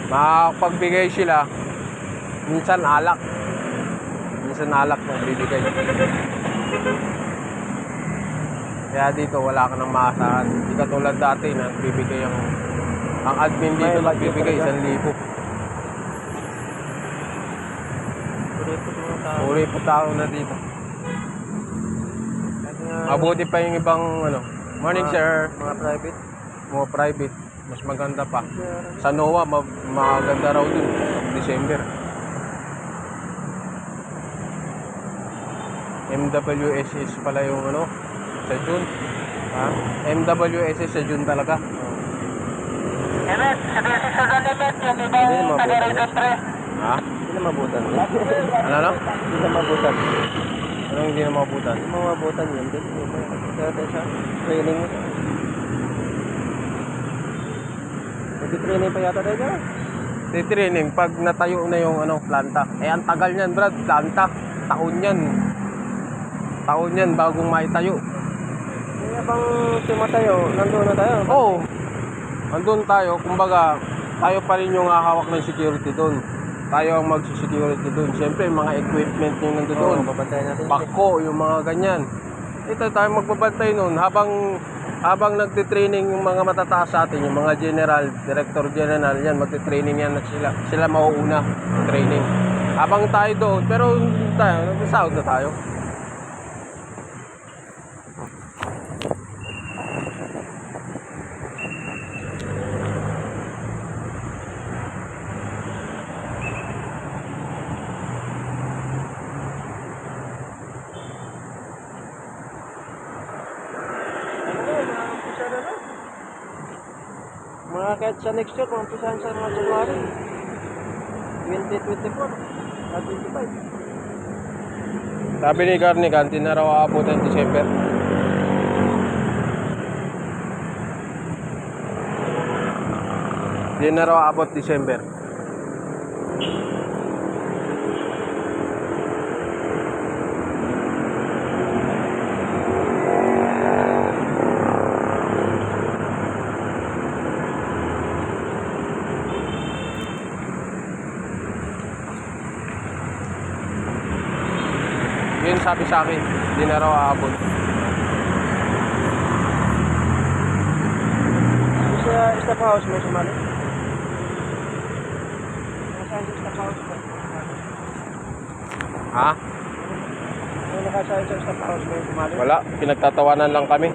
makapagbigay sila, minsan alak ng bibigay. Kaya dito wala ka nang maasahan. Hindi katulad dati na bibigay ang admin dito May budget nagbibigay talaga. 1,000. Puro tao. Uri po tao na dito. Kasi nga, Mabuti pa yung ibang ano. Morning sir. mga private. Mga private. Mas maganda pa. Sa NOAA, maganda raw dun. December. MWSS pala yung ano. Sa June. Ha? MWSS sa June talaga. Emet, sabi si Sir Emet, yung Hindi ibang naman po. taga-Rizal pre. Ha? Hindi na mabutan. Ano no? Hindi na mabutan. Anong hindi na mabutan? Hindi mo mabutan yun. Kaya siya, training mo. Nag-training pa yata tayo dyan. Di training pag natayo na yung ano, planta. Eh ang tagal niyan, Brad, planta. Taon yan. Taon yan bagong maitayo. Kaya bang tumatayo, nandun na tayo. Oo. Andun tayo, kumbaga, tayo pa rin yung hahawak ng security doon. Tayo ang magsi-security doon. Siyempre, yung mga equipment yung nandun doon. Babantayan natin. Bako, yung mga ganyan. Ito tayo magbabantay noon habang nagtitraining yung mga matataas sa atin, yung mga general, director general, yan, magtitraining yan na sila. Sila mauuna, training. Habang tayo doon, pero hindi tayo, nag-sahod na tayo. Mga kahit sa next year, mga pisahan sa mga January 2024 at 25. Sabi ni Garnigan, hindi na raw aabot ng December. Hindi na raw aabot December. Yun sabi sa akin, hindi na raw aabot. Sa staff house may sumali. Nasaan sa staff house ba? Ha? May nakasahin sa staff house may sumali. Wala, pinagtatawanan lang kami.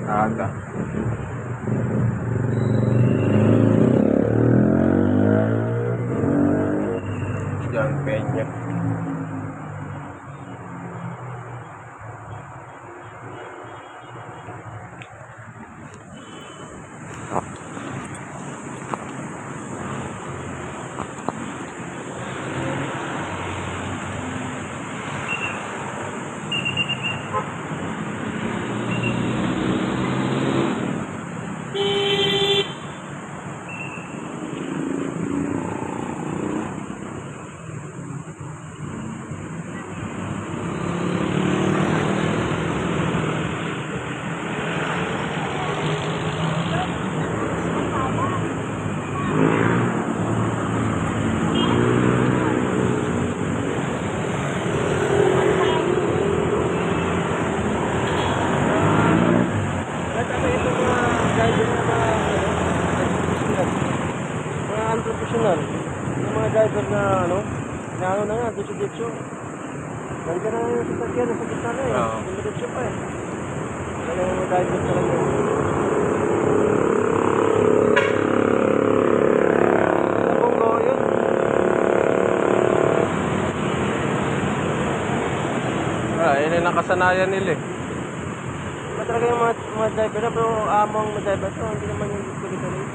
Aga. John Peña. Yung mga driver na ano, na nga, diretso. Nandiyan na yung sasakyan, sa gitna na eh. Oo. Diretso pa eh. Wala yung mga driver talaga. Nabunggo yun. Yun yung nakasanayan nila eh. Iba talaga yung mga driver na, pero among mga driver to, hindi naman yung tuloy-tuloy.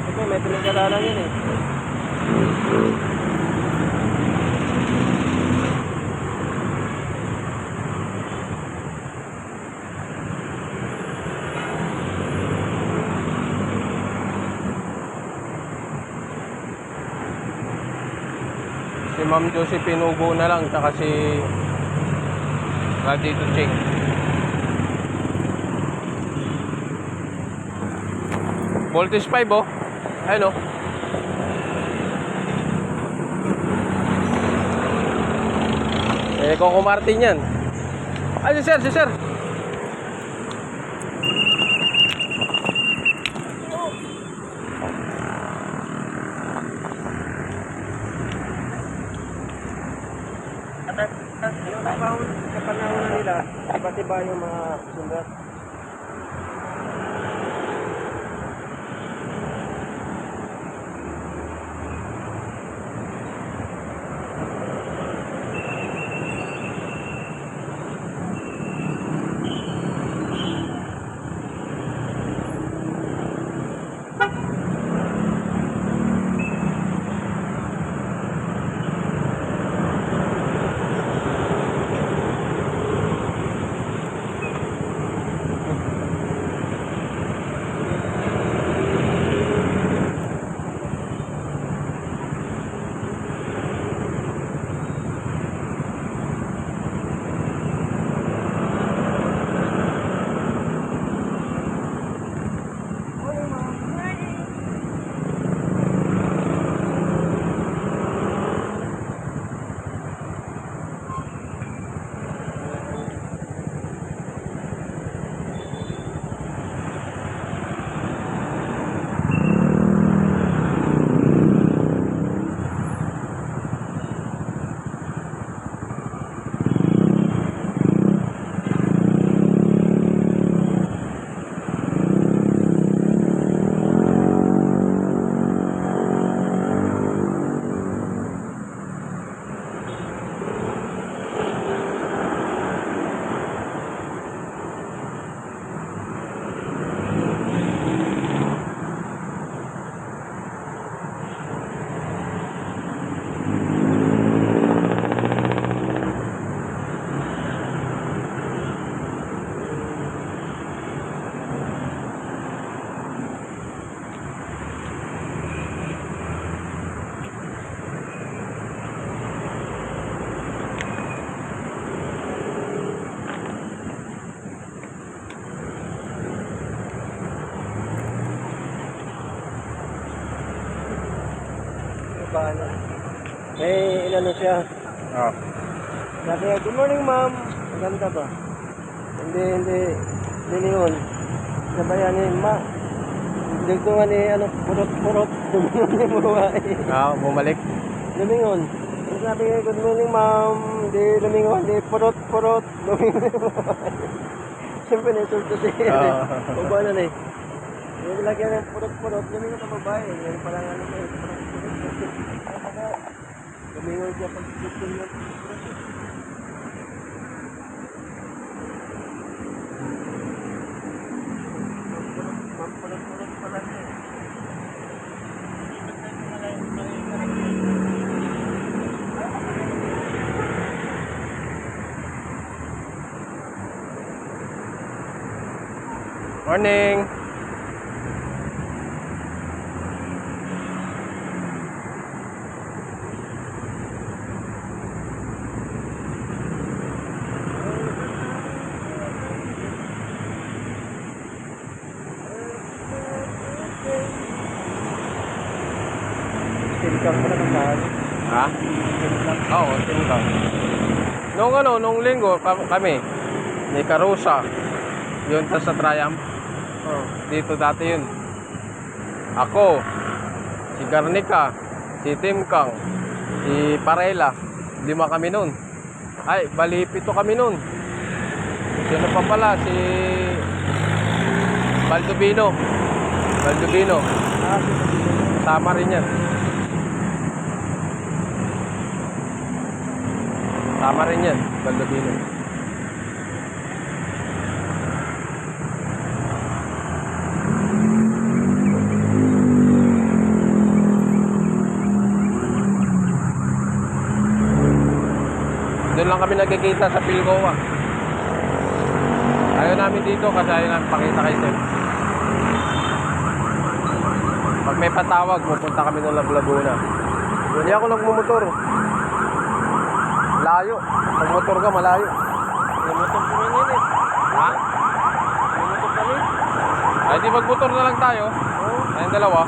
Kasi may pinag-aralan yun eh. Si Ma'am Josephine Ugo na lang, tsaka si Radito Ching. Voltage 5 oh. Ayun oh. Coco Martin yan. Ay, si sir. Sa panahon na nila, iba't iba yung mga sundat. Paano? May inano siya. Oh. Sabi niya, good morning ma'am. Maganda ba? Hindi yun. Sabayanin, ma. Dugtungan ni ano, purot. Dumingon ni buhay. Bumalik. Lumingon. Sabi niya, good morning ma'am. Hindi lumingon, hindi purot. Lumingon ni buhay. Siyempre nasulto siya. Baba na eh. Yung lagyan ng purot. Lumingon na babae. Yung parang ano siya, purot. Lumingon siya pag gusto niya. Purot pala siya. Morning. Tinikang ko na ng lahat. Ha? Oo, tingnan. Nung linggo kami ni Carusa. Yun sa Triumph. Oh. Dito dati yun. Ako, si Garnica, si Timkang, si Parela. 5 kami nun. Ay, bali 7 kami nun. Sino pa pala? Si Baldovino. Baldovino. Sama rin yan. Sama rin yan, Baldovino. Doon lang kami nagkikita sa Pilcoa. Ayaw namin dito kasi ayaw namin pakita kay Sir. Pag may patawag, pupunta kami ng Laguna. Hindi ako nagmumotor. Layo. Pag motor ka, malayo. May motor ko rin yun eh. Ha? May motor kami. Ay, di magmotor na lang tayo. Oo. Ayun, dalawa.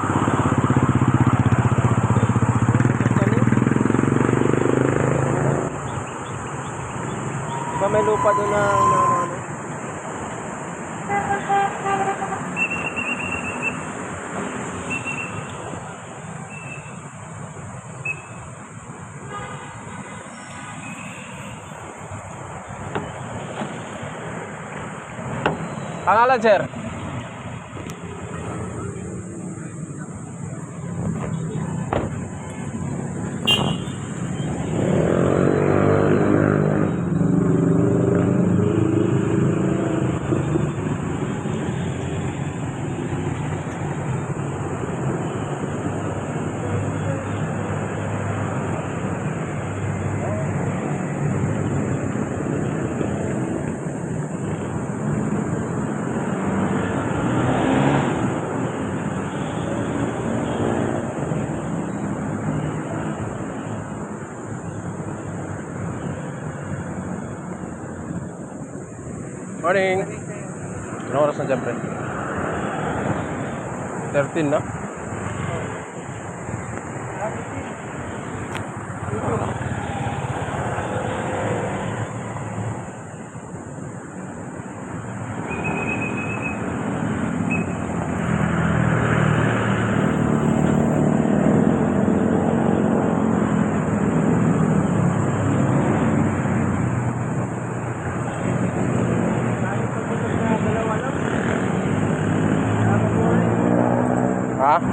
Diba may lupa doon na ano? Pangalan, Sir? Morning. Anong oras na dyan, pre? 13 na? Ha?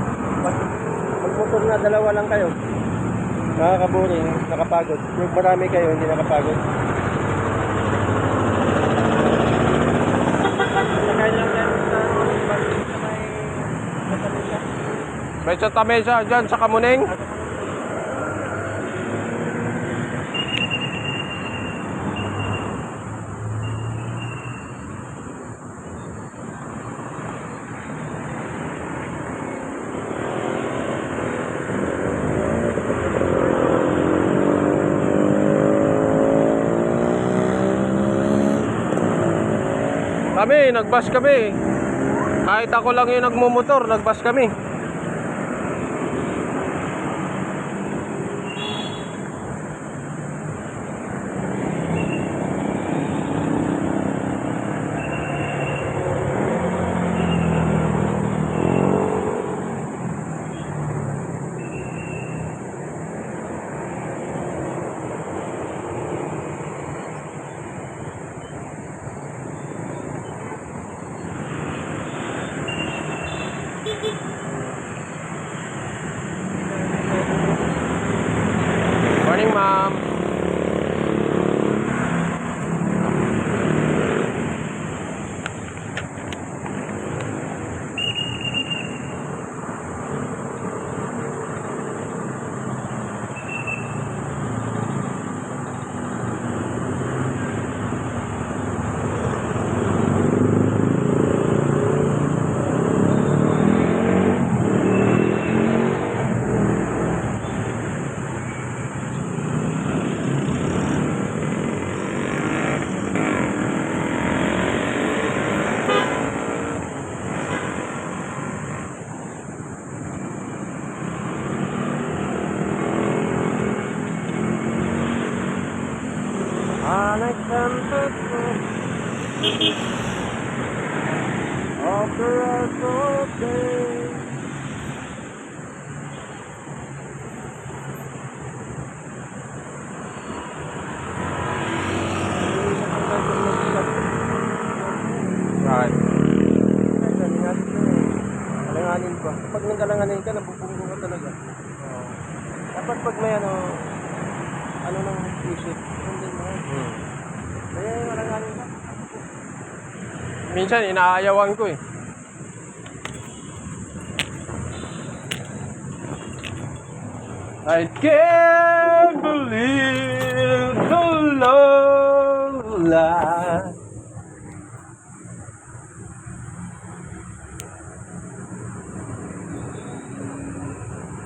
Magmotor na, dalawa lang kayo. Nakakaboring, nakapagod. Yung marami kayo, hindi nakapagod. Sakay lang yan sa may May Tamesa dyan sa Kamuning. Kami, nagbus kami. Kahit ako lang yung nagmumotor, nagbus kami. Morning, ma'am. Dapat pag may ano nang isip, hindi mo. Kaya malanganin na. Minsan inaayawan ko eh. I can't believe